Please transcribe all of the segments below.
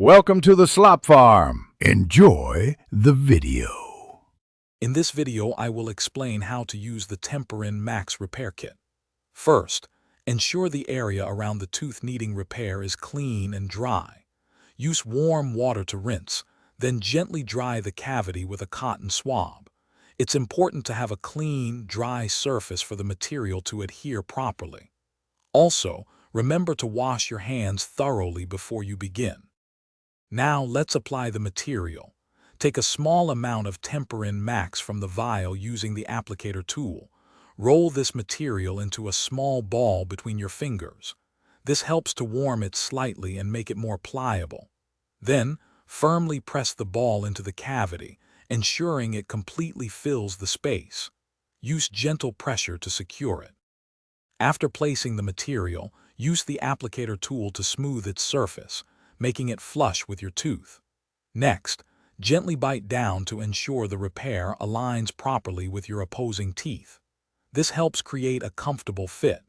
Welcome to the Slop Farm. Enjoy the video. In this video, I will explain how to use the Temparin Max Repair Kit. First, ensure the area around the tooth needing repair is clean and dry. Use warm water to rinse, then gently dry the cavity with a cotton swab. It's important to have a clean, dry surface for the material to adhere properly. Also, remember to wash your hands thoroughly before you begin. Now let's apply the material. Take a small amount of Temparin Max from the vial using the applicator tool. Roll this material into a small ball between your fingers. This helps to warm it slightly and make it more pliable. Then, firmly press the ball into the cavity, ensuring it completely fills the space. Use gentle pressure to secure it. After placing the material, use the applicator tool to smooth its surface, making it flush with your tooth. Next, gently bite down to ensure the repair aligns properly with your opposing teeth. This helps create a comfortable fit.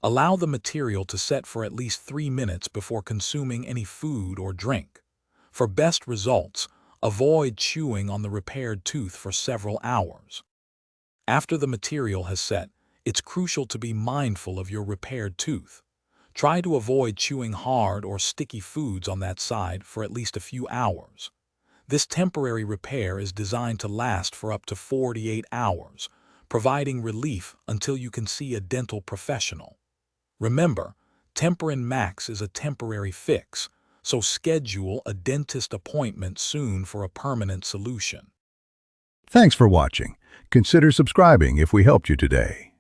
Allow the material to set for at least 3 minutes before consuming any food or drink. For best results, avoid chewing on the repaired tooth for several hours. After the material has set, it's crucial to be mindful of your repaired tooth. Try to avoid chewing hard or sticky foods on that side for at least a few hours. This temporary repair is designed to last for up to 48 hours, providing relief until you can see a dental professional. Remember, Temparin Max is a temporary fix, so schedule a dentist appointment soon for a permanent solution. Thanks for watching. Consider subscribing if we helped you today.